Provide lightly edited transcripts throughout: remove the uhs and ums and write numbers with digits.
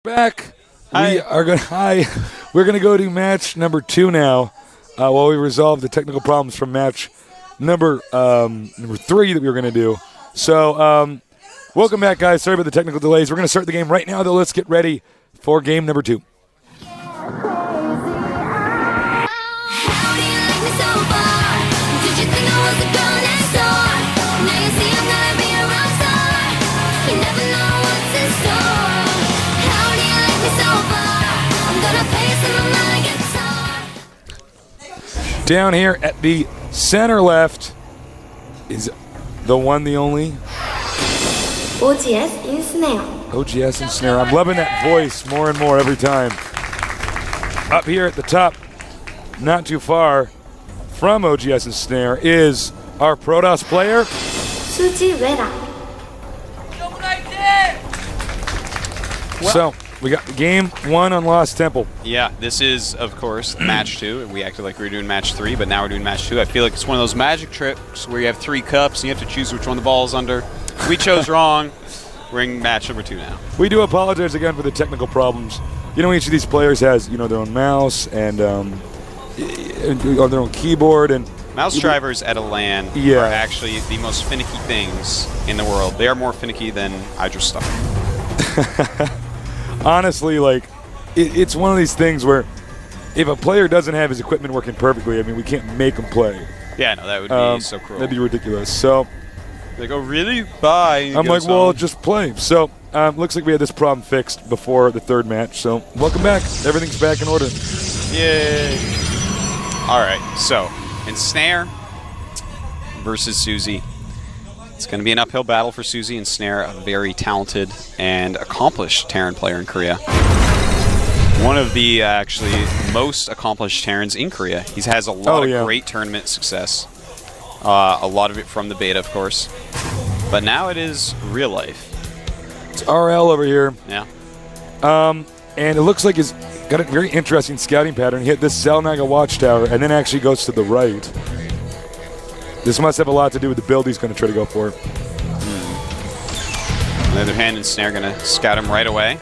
back. Hi. We're gonna go to match number 2 now, while we resolve the technical problems from match number 3 that we were gonna do. So, welcome back, guys. Sorry about the technical delays. We're gonna start the game right now, though. Let's get ready for game number 2. Down here at the center left is the one, the only OGS Ensnare. OGS Ensnare. I'm loving that voice more and more every time. Up here at the top, not too far from OGS Ensnare, is our Protoss player, Suzy. So we got game 1 on Lost Temple. Yeah, this is, of course, match 2. We acted like we were doing match 3, but now we're doing match 2. I feel like it's one of those magic tricks where you have 3 cups and you have to choose which one the ball's under. We chose wrong. We're in match number 2 now. We do apologize again for the technical problems. You know, each of these players has, their own mouse and on their own keyboard. And mouse drivers at a LAN are actually the most finicky things in the world. They are more finicky than Hydra stuff. Honestly, it's one of these things where if a player doesn't have his equipment working perfectly, we can't make him play. Yeah, no, that would be so cruel. That'd be ridiculous. So they go, really? Bye. I'm like, well, just play. So looks like we had this problem fixed before the 3rd match. So welcome back. Everything's back in order. Yay. All right, so Ensnare versus Suzy. It's going to be an uphill battle for Suzy. Ensnare, a very talented and accomplished Terran player in Korea. One of the actually most accomplished Terrans in Korea. He has a lot of great tournament success. A lot of it from the beta, of course. But now it is real life. It's RL over here. Yeah. And it looks like he's got a very interesting scouting pattern. He hit this Zelnaga watchtower and then actually goes to the right. This must have a lot to do with the build he's going to try to go for. On the other hand, Ensnare going to scout him right away.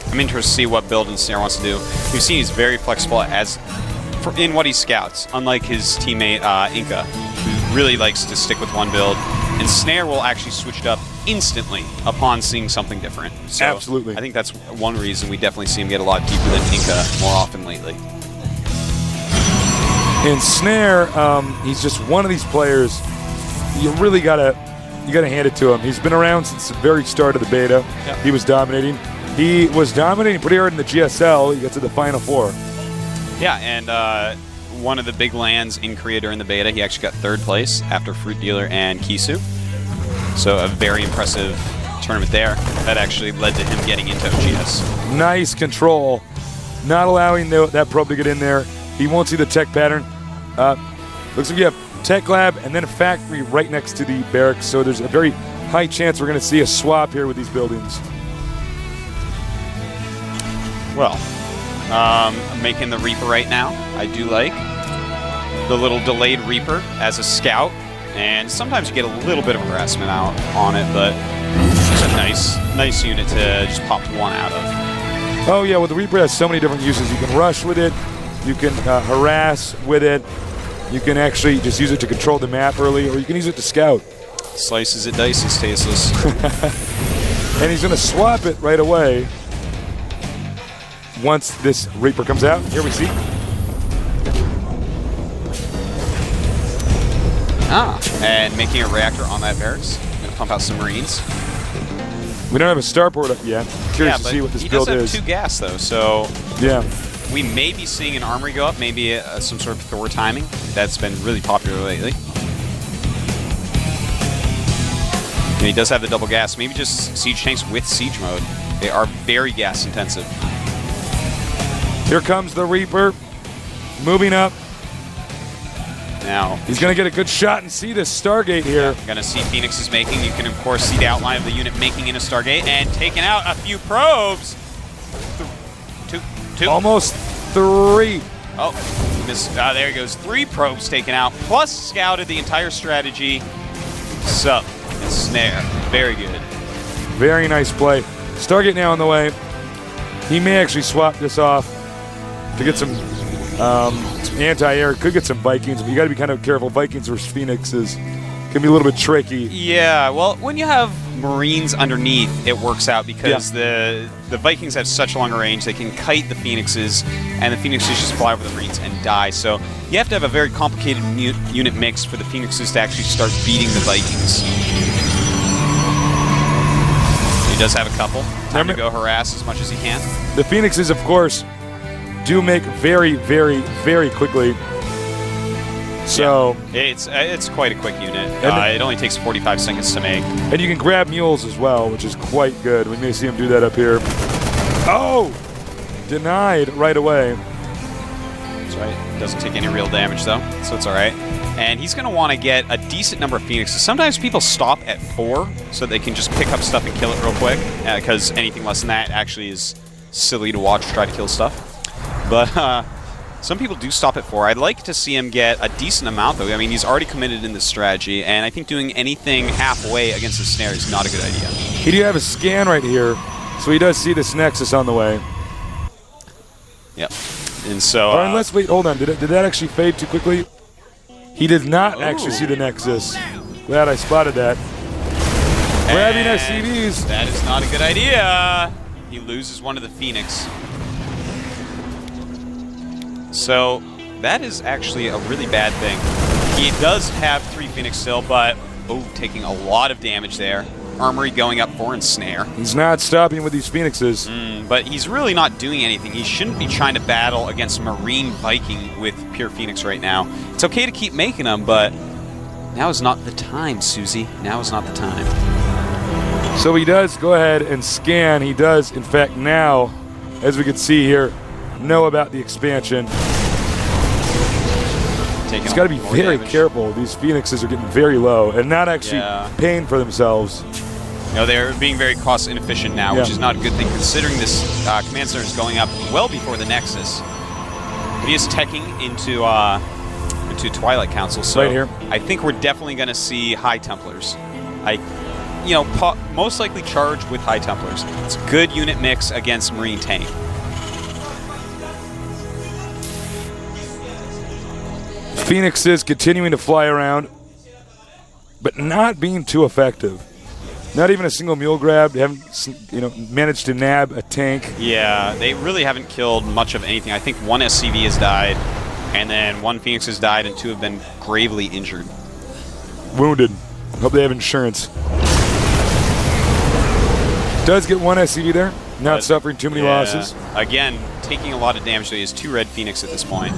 I'm interested to see what build Ensnare wants to do. We've seen he's very flexible in what he scouts, unlike his teammate Inca, who really likes to stick with one build. Ensnare will actually switch it up instantly upon seeing something different. So absolutely. I think that's one reason we definitely see him get a lot deeper than Inca more often lately. Ensnare, he's just one of these players you really gotta hand it to him. He's been around since the very start of the beta. Yep. He was dominating. He was dominating pretty hard in the GSL. He got to the Final 4. Yeah, and one of the big lands in Korea during the beta, he actually got 3rd place after Fruit Dealer and Kisu. So a very impressive tournament there. That actually led to him getting into OGS. Nice control. Not allowing that probe to get in there. He won't see the tech pattern. Looks like you have tech lab and then a factory right next to the barracks, so there's a very high chance we're going to see a swap here with these buildings. Well, I'm making the Reaper right now. I do like the little delayed Reaper as a scout, and sometimes you get a little bit of harassment out on it, but it's a nice unit to just pop one out of. Oh yeah, well the Reaper has so many different uses. You can rush with it. You can harass with it. You can actually just use it to control the map early, or you can use it to scout. Slices it, dices, tasteless. And he's going to swap it right away once this Reaper comes out. Here we see. And making a reactor on that barracks. Going to pump out some Marines. We don't have a starport up yet. Curious to see what this build is. He does have 2 gas, though, so... Yeah. We may be seeing an armory go up, maybe some sort of Thor timing. That's been really popular lately. And he does have the double gas. Maybe just siege tanks with siege mode. They are very gas intensive. Here comes the Reaper, moving up. Now he's going to get a good shot and see this Stargate here. Going to see Phoenix is making. You can, of course, see the outline of the unit making in a Stargate and taking out a few probes. Two. Almost 3. Oh, there he goes. 3 probes taken out, plus scouted the entire strategy. Sup, Ensnare. Very good. Very nice play. Stargate now on the way. He may actually swap this off to get some anti-air. Could get some Vikings, but you got to be kind of careful. Vikings versus Phoenixes can be a little bit tricky. Yeah, well, when you have Marines underneath, it works out because the Vikings have such longer range. They can kite the Phoenixes, and the Phoenixes just fly over the Marines and die. So you have to have a very complicated unit mix for the Phoenixes to actually start beating the Vikings. He does have a couple. Time to go harass as much as he can. The Phoenixes, of course, do make very, very, very quickly. So yeah, it's quite a quick unit. It only takes 45 seconds to make. And you can grab mules as well, which is quite good. We may see him do that up here. Oh! Denied right away. That's right. Doesn't take any real damage, though, so it's all right. And he's going to want to get a decent number of Phoenixes. Sometimes people stop at 4 so they can just pick up stuff and kill it real quick, because anything less than that actually is silly to watch try to kill stuff. But some people do stop at 4. I'd like to see him get a decent amount, though. I mean, he's already committed in this strategy, and I think doing anything halfway against the Snare is not a good idea. He do have a scan right here, so he does see this Nexus on the way. Yep. And so... or unless, wait, hold on. Did that actually fade too quickly? He did not actually see the Nexus. Glad I spotted that. Grabbing SCVs. That is not a good idea. He loses one of the Phoenix. So that is actually a really bad thing. He does have 3 Phoenix still, but taking a lot of damage there. Armory going up for Ensnare. He's not stopping with these Phoenixes. But he's really not doing anything. He shouldn't be trying to battle against Marine Viking with pure Phoenix right now. It's okay to keep making them, but now is not the time, Suzy. Now is not the time. So he does go ahead and scan. He does, in fact, now, as we can see here, know about the expansion. He's got to be very careful. These Phoenixes are getting very low and not actually paying for themselves. No, they're being very cost inefficient now, which is not a good thing considering this command center is going up well before the Nexus. But he is teching into Twilight Council, so right here. I think we're definitely going to see High Templars. Most likely charge with High Templars. It's a good unit mix against Marine tank. Phoenixes continuing to fly around, but not being too effective. Not even a single mule grab. They haven't, managed to nab a tank. Yeah, they really haven't killed much of anything. I think 1 SCV has died, and then 1 Phoenix has died, and 2 have been gravely injured. Wounded. Hope they have insurance. Does get 1 SCV there. Not suffering too many losses. Again, taking a lot of damage. So he has 2 red Phoenix at this point.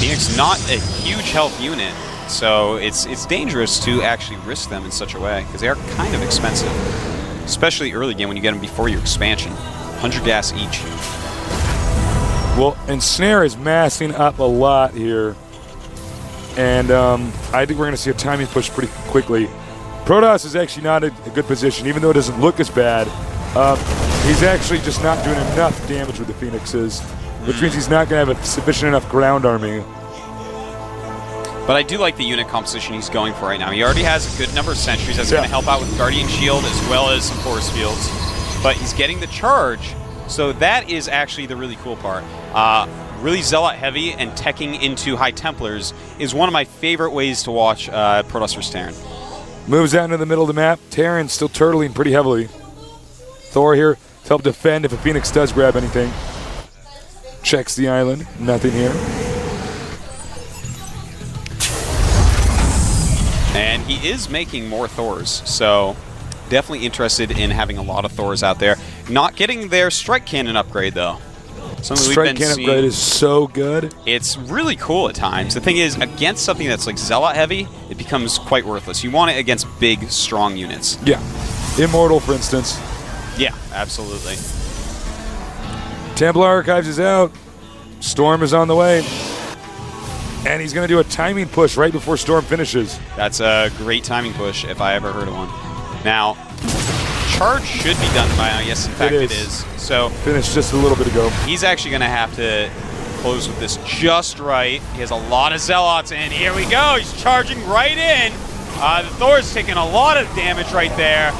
Phoenix not a huge health unit, so it's dangerous to actually risk them in such a way because they are kind of expensive, especially early game when you get them before your expansion. 100 gas each. Well, Ensnare is massing up a lot here, and I think we're going to see a timing push pretty quickly. Protoss is actually not in a good position, even though it doesn't look as bad. He's actually just not doing enough damage with the Phoenixes, which means he's not going to have a sufficient enough ground army. But I do like the unit composition he's going for right now. He already has a good number of sentries that's going to help out with Guardian Shield as well as some force fields. But he's getting the charge, so that is actually the really cool part. Really Zealot heavy and teching into High Templars is one of my favorite ways to watch Protoss vs. Terran. Moves out into the middle of the map. Terran's still turtling pretty heavily. Thor here to help defend if a Phoenix does grab anything. Checks the island. Nothing here. And he is making more Thors, so definitely interested in having a lot of Thors out there. Not getting their Strike Cannon upgrade, though. Strike Cannon upgrade is so good. It's really cool at times. The thing is, against something that's like Zealot heavy, it becomes quite worthless. You want it against big, strong units. Yeah. Immortal, for instance. Yeah, absolutely. Templar Archives is out. Storm is on the way. And he's going to do a timing push right before Storm finishes. That's a great timing push if I ever heard of one. Now, charge should be done by now. Yes, in fact it is. So finished just a little bit ago. He's actually going to have to close with this just right. He has a lot of Zealots, and here we go. He's charging right in. The Thor's taking a lot of damage right there.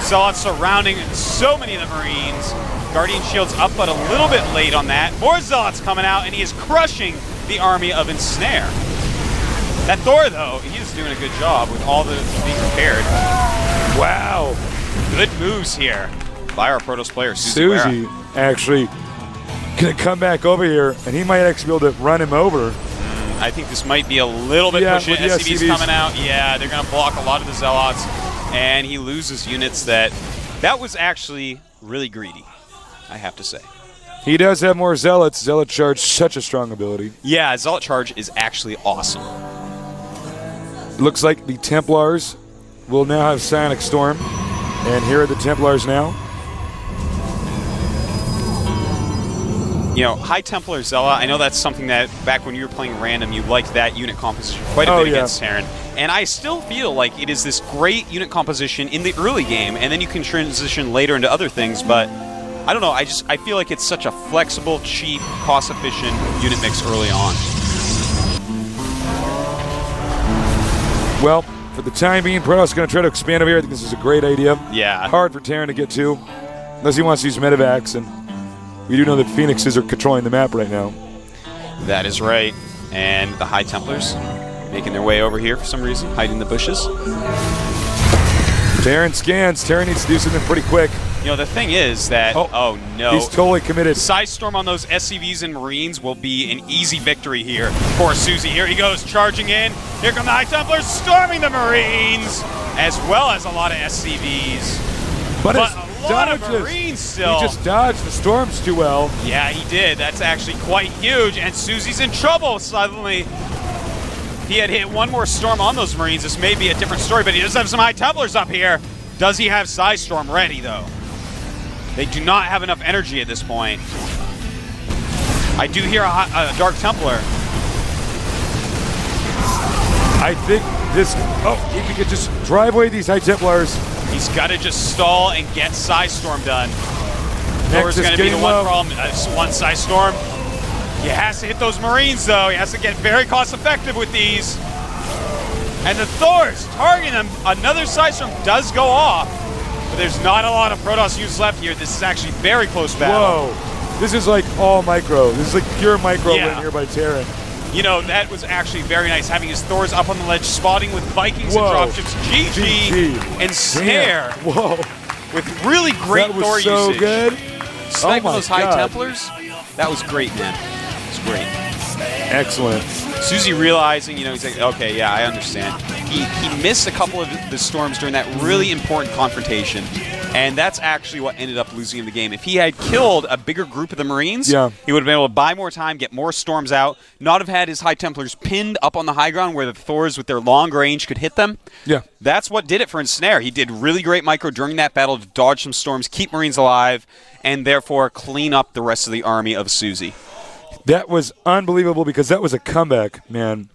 Zealots surrounding so many of the Marines. Guardian Shield's up, but a little bit late on that. More Zealots coming out, and he is crushing the army of Ensnare. That Thor, though, he is doing a good job with all the being prepared. Wow. Good moves here by our Protoss player, Suzy. Actually going to come back over here, and he might actually be able to run him over. I think this might be a little bit pushing. SCV's coming out. Yeah, they're going to block a lot of the Zealots, and he loses units that was actually really greedy, I have to say. He does have more Zealots. Zealot Charge, such a strong ability. Yeah, Zealot Charge is actually awesome. Looks like the Templars will now have Psionic Storm. And here are the Templars now. You know, High Templar Zealot, I know that's something that back when you were playing random, you liked that unit composition quite a bit against Terran. And I still feel like it is this great unit composition in the early game, and then you can transition later into other things, but I don't know, I feel like it's such a flexible, cheap, cost-efficient unit mix early on. Well, for the time being, Protoss is going to try to expand over here. I think this is a great idea. Yeah. Hard for Terran to get to, unless he wants to use medevacs, and we do know that Phoenixes are controlling the map right now. That is right. And the High Templars making their way over here for some reason, hiding in the bushes. Terran scans. Terran needs to do something pretty quick. You know, the thing is that, oh no. He's totally committed. Side Storm on those SCVs and Marines will be an easy victory here for Suzy. Here he goes, charging in. Here come the High Templars storming the Marines, as well as a lot of SCVs. But a lot of Marines still. He just dodged the storms too well. Yeah, he did. That's actually quite huge, and Suzy's in trouble suddenly. He had hit one more storm on those Marines. This may be a different story, but he does have some High Templars up here. Does he have Side Storm ready, though? They do not have enough energy at this point. I do hear a Dark Templar. I think this... Oh, he could just drive away these High Templars. He's got to just stall and get Side Storm done. Thor's going to be the one problem. One Side Storm. He has to hit those Marines, though. He has to get very cost-effective with these. And the Thor's targeting them. Another Side Storm does go off. But there's not a lot of Protoss use left here. This is actually very close battle. Whoa. This is like all micro. This is like pure micro win here by Terran. You know, that was actually very nice, having his Thors up on the ledge, spotting with Vikings and dropships. GG and Snare. Whoa. With really great Thor so usage. That was so good. Sniping those High Templars. That was great, man. It was great. Excellent. Suzy realizing, you know, he's like, okay, yeah, I understand. He missed a couple of the storms during that really important confrontation, and that's actually what ended up losing him the game. If he had killed a bigger group of the Marines, he would have been able to buy more time, get more storms out, not have had his High Templars pinned up on the high ground where the Thors with their long range could hit them. Yeah. That's what did it for Ensnare. He did really great micro during that battle to dodge some storms, keep Marines alive, and therefore clean up the rest of the army of Suzy. That was unbelievable because that was a comeback, man.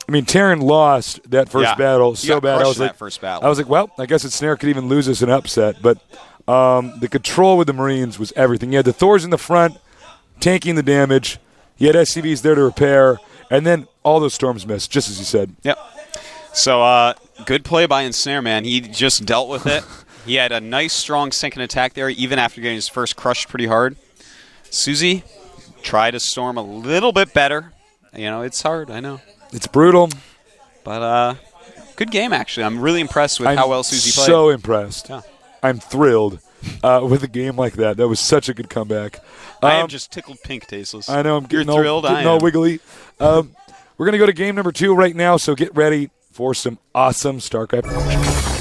I mean, Terran lost that first battle so bad. I was like, well, I guess Ensnare could even lose us an upset. But the control with the Marines was everything. He had the Thors in the front, tanking the damage. He had SCVs there to repair, and then all those storms missed, just as you said. Yep. So good play by Ensnare, man. He just dealt with it. He had a nice, strong second attack there, even after getting his first crushed pretty hard. Suzy tried to storm a little bit better. You know, it's hard, I know. It's brutal. But good game, actually. I'm really impressed with how well Suzy played. I'm so impressed. Yeah. I'm thrilled with a game like that. That was such a good comeback. I am just tickled pink, Tasteless. I know. I'm getting You're thrilled. Getting all wiggly. We're going to go to game number 2 right now, so get ready for some awesome StarCraft.